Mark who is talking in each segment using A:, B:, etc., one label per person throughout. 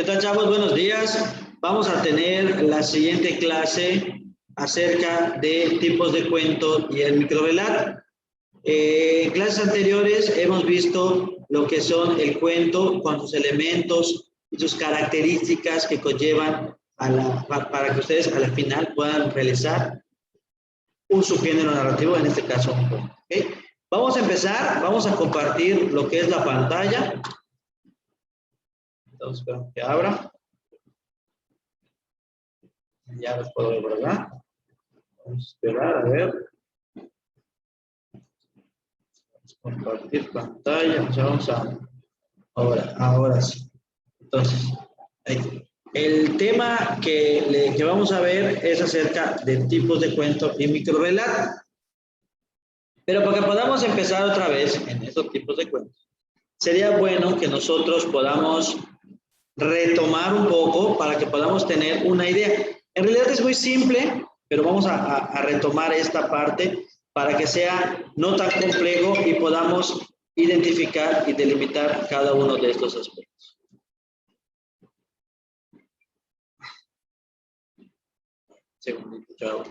A: ¿Qué tal, chavos? Buenos días. Vamos a tener la siguiente clase acerca de tipos de cuento y el microrelato. En clases anteriores hemos visto lo que son el cuento con sus elementos y sus características que conllevan para que ustedes al final puedan realizar un subgénero narrativo, en este caso un cuento. ¿Okay? Vamos a empezar, vamos a compartir lo que es la pantalla. Entonces, espero que abra. Ya los puedo ver, ¿verdad? Vamos a esperar, a ver. Compartir pantalla. Vamos a... Ahora sí. Entonces, ahí. El tema que vamos a ver es acerca de tipos de cuento y microrelato. Pero para que podamos empezar otra vez en estos tipos de cuentos, sería bueno que nosotros podamos retomar un poco para que podamos tener una idea. En realidad es muy simple, pero vamos a retomar esta parte para que sea no tan complejo y podamos identificar y delimitar cada uno de estos aspectos. Segundito, chao.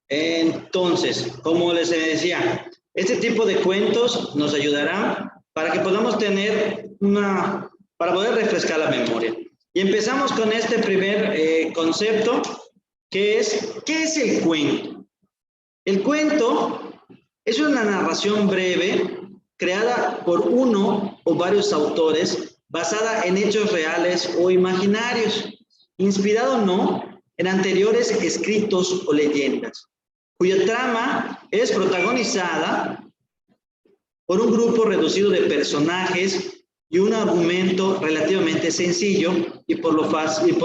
A: Entonces, como les decía, este tipo de cuentos nos ayudarán para que podamos tener para poder refrescar la memoria. Y empezamos con este primer concepto, que es, ¿qué es el cuento? El cuento es una narración breve creada por uno o varios autores basada en hechos reales o imaginarios, inspirado o no en anteriores escritos o leyendas, cuya trama es protagonizada por un grupo reducido de personajes y un argumento relativamente sencillo y por fácil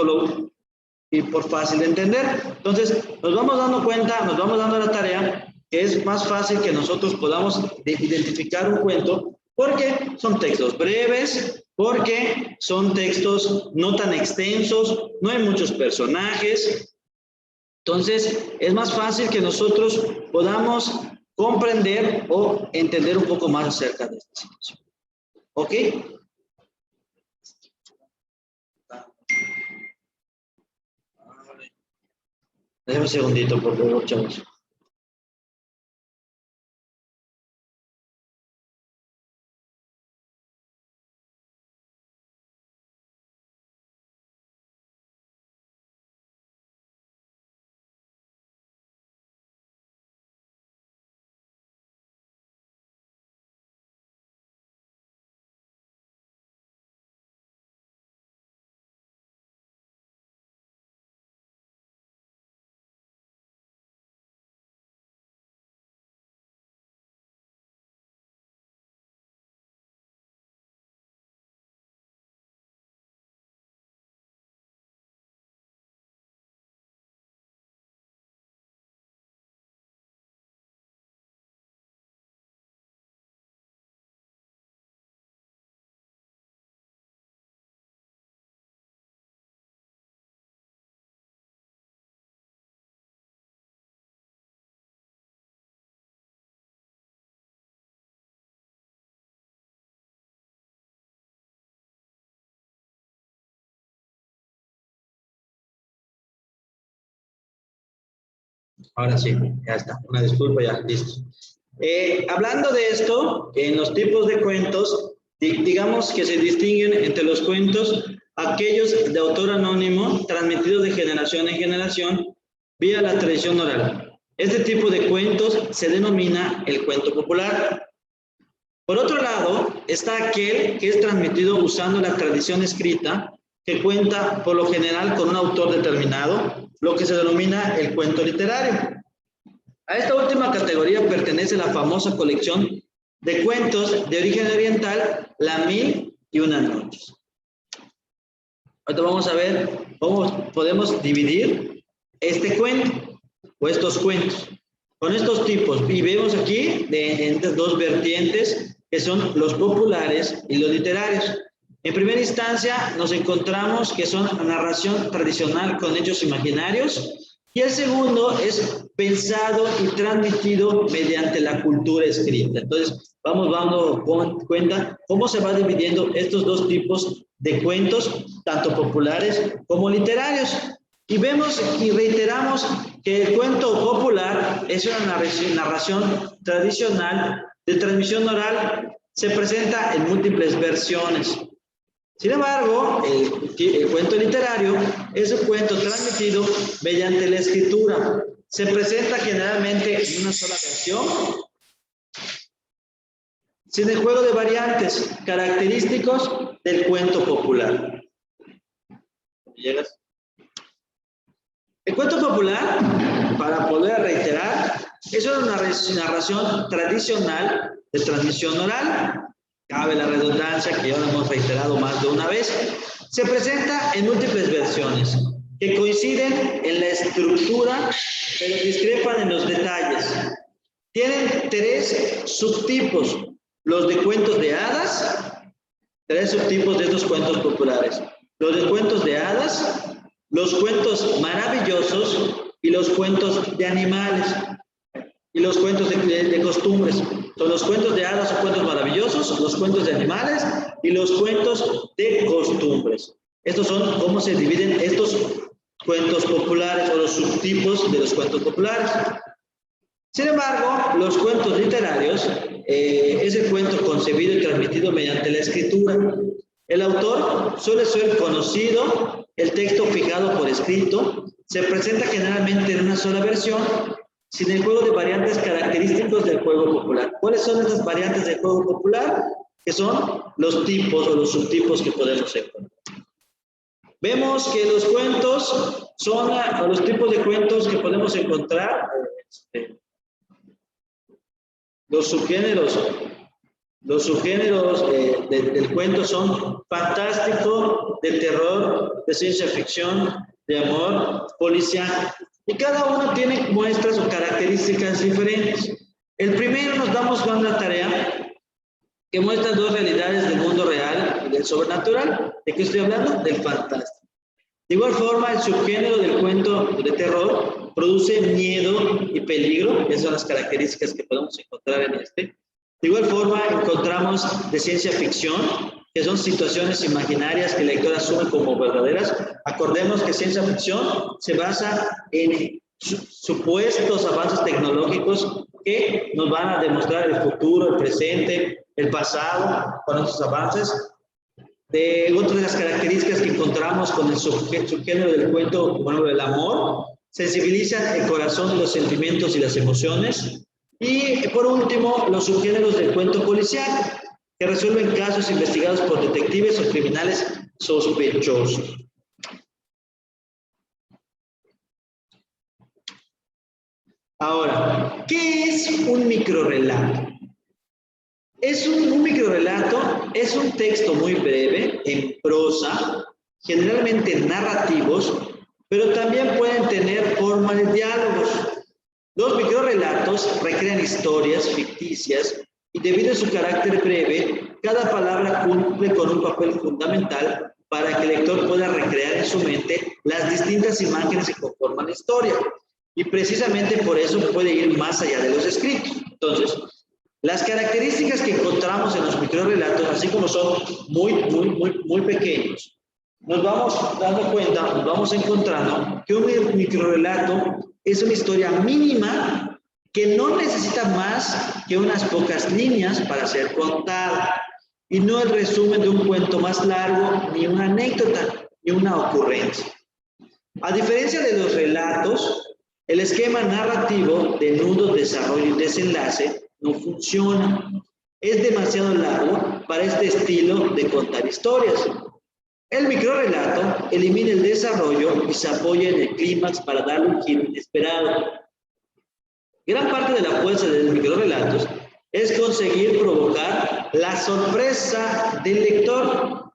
A: de entender. Entonces, nos vamos dando cuenta, nos vamos dando la tarea que es más fácil que nosotros podamos identificar un cuento porque son textos breves, porque son textos no tan extensos, no hay muchos personajes. Entonces, es más fácil que nosotros podamos comprender o entender un poco más acerca de esta situación. ¿Ok? Déjame un segundito, por favor, chavos. Ahora sí, ya está. Una disculpa, ya, listo. Hablando de esto, en los tipos de cuentos, digamos que se distinguen entre los cuentos aquellos de autor anónimo transmitidos de generación en generación vía la tradición oral. Este tipo de cuentos se denomina el cuento popular. Por otro lado, está aquel que es transmitido usando la tradición escrita, que cuenta por lo general con un autor determinado, lo que se denomina el cuento literario. A esta última categoría pertenece la famosa colección de cuentos de origen oriental, La Mil y Una Noches. Ahora vamos a ver cómo podemos dividir este cuento o estos cuentos con estos tipos. Y vemos aquí de dos vertientes que son los populares y los literarios. En primera instancia nos encontramos que son narración tradicional con hechos imaginarios, y el segundo es pensado y transmitido mediante la cultura escrita. Entonces, vamos dando cuenta cómo se va dividiendo estos dos tipos de cuentos, tanto populares como literarios. Y vemos y reiteramos que el cuento popular es una narración tradicional de transmisión oral, se presenta en múltiples versiones. Sin embargo, el cuento literario es un cuento transmitido mediante la escritura. Se presenta generalmente en una sola versión, sin el juego de variantes característicos del cuento popular. ¿Llegas? El cuento popular, para poder reiterar, es una narración tradicional de transmisión oral. Cabe la redundancia, que ya lo hemos reiterado más de una vez. Se presenta en múltiples versiones que coinciden en la estructura, pero discrepan en los detalles. Tienen tres subtipos: los de cuentos de hadas, tres subtipos de estos cuentos populares: los de cuentos de hadas, los cuentos maravillosos y los cuentos de animales. Y los cuentos de costumbres. Son los cuentos de hadas o cuentos maravillosos, los cuentos de animales y los cuentos de costumbres. Estos son cómo se dividen estos cuentos populares o los subtipos de los cuentos populares. Sin embargo, los cuentos literarios es el cuento concebido y transmitido mediante la escritura. El autor suele ser conocido, el texto fijado por escrito, se presenta generalmente en una sola versión, sin el juego de variantes característicos del juego popular. ¿Cuáles son estas variantes del juego popular? Que son los tipos o los subtipos que podemos encontrar. Vemos que los cuentos son los tipos de cuentos que podemos encontrar. Los subgéneros del cuento son fantástico, de terror, de ciencia ficción, de amor, policial. Y cada uno tiene muestras o características diferentes. El primero nos damos con la tarea que muestra dos realidades del mundo real y del sobrenatural. ¿De qué estoy hablando? Del fantástico. De igual forma, el subgénero del cuento de terror produce miedo y peligro. Esas son las características que podemos encontrar en este. De igual forma, encontramos de ciencia ficción, que son situaciones imaginarias que el lector asume como verdaderas. Acordemos que ciencia ficción se basa en supuestos avances tecnológicos que nos van a demostrar el futuro, el presente, el pasado, con esos avances. Otra de las características que encontramos con el subgénero del cuento, bueno, el amor, sensibiliza el corazón y los sentimientos y las emociones. Y por último, los subgéneros del cuento policial, que resuelven casos investigados por detectives o criminales sospechosos. Ahora, ¿qué es un microrrelato? Un microrrelato es un texto muy breve, en prosa, generalmente narrativos, pero también pueden tener forma de diálogos. Los microrrelatos recrean historias ficticias y, debido a su carácter breve, cada palabra cumple con un papel fundamental para que el lector pueda recrear en su mente las distintas imágenes que conforman la historia. Y precisamente por eso puede ir más allá de los escritos. Entonces, las características que encontramos en los microrrelatos, así como son muy pequeños, nos vamos dando cuenta, nos vamos encontrando que un microrrelato es una historia mínima que no necesita más que unas pocas líneas para ser contada, y no el resumen de un cuento más largo, ni una anécdota, ni una ocurrencia. A diferencia de los relatos, el esquema narrativo de nudo, desarrollo y desenlace no funciona. Es demasiado largo para este estilo de contar historias. El microrrelato elimina el desarrollo y se apoya en el clímax para darle un giro inesperado. Gran parte de la fuerza de los microrrelatos es conseguir provocar la sorpresa del lector.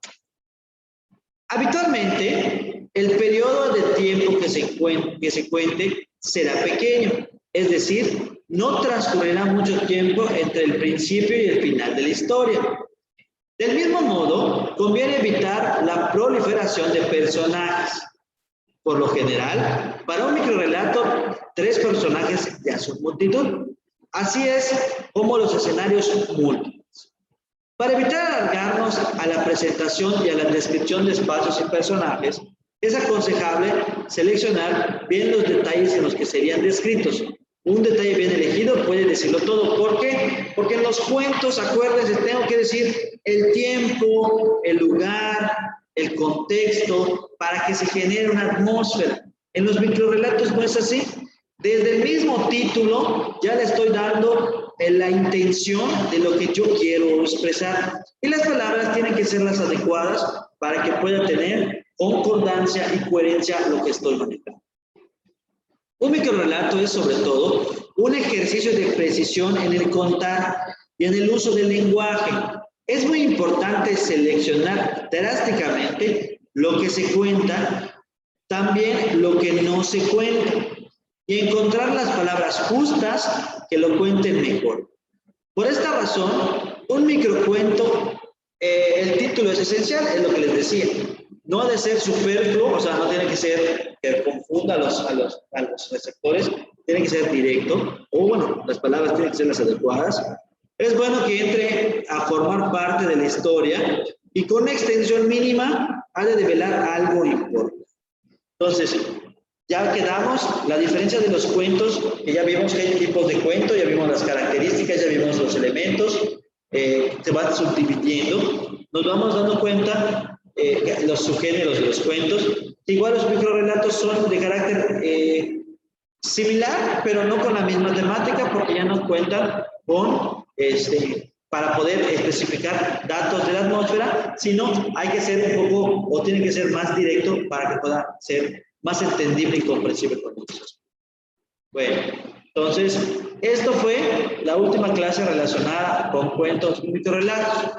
A: Habitualmente, el periodo de tiempo que se cuente será pequeño, es decir, no transcurrirá mucho tiempo entre el principio y el final de la historia. Del mismo modo, conviene evitar la proliferación de personajes. Por lo general, para un microrrelato, 3 personajes ya son multitud. Así es como los escenarios múltiples. Para evitar alargarnos a la presentación y a la descripción de espacios y personajes, es aconsejable seleccionar bien los detalles en los que serían descritos. Un detalle bien elegido puede decirlo todo. ¿Por qué? Porque en los cuentos, acuérdense, tengo que decir el tiempo, el lugar, el contexto, para que se genere una atmósfera. En los microrrelatos no es así. Desde el mismo título ya le estoy dando la intención de lo que yo quiero expresar. Y las palabras tienen que ser las adecuadas para que pueda tener concordancia y coherencia lo que estoy manejando. Un microrrelato es sobre todo un ejercicio de precisión en el contar y en el uso del lenguaje. Es muy importante seleccionar drásticamente lo que se cuenta, también lo que no se cuenta, y encontrar las palabras justas que lo cuenten mejor. Por esta razón, un microcuento, el título es esencial, es lo que les decía. No ha de ser superfluo, o sea, no tiene que ser que confunda a los receptores, tiene que ser directo, o bueno, las palabras tienen que ser las adecuadas. Es bueno que entre a formar parte de la historia y con una extensión mínima ha de develar algo importante. Entonces, ya quedamos, la diferencia de los cuentos, que ya vimos que hay tipos de cuento, ya vimos las características, ya vimos los elementos, se van subdividiendo, nos vamos dando cuenta los subgéneros de los cuentos. Igual los microrrelatos son de carácter similar, pero no con la misma temática, porque ya no cuentan con, para poder especificar datos de la atmósfera, sino hay que ser un poco, o tiene que ser más directo para que pueda ser más entendible y comprensible con nosotros. Bueno, entonces, esto fue la última clase relacionada con cuentos y microrrelatos.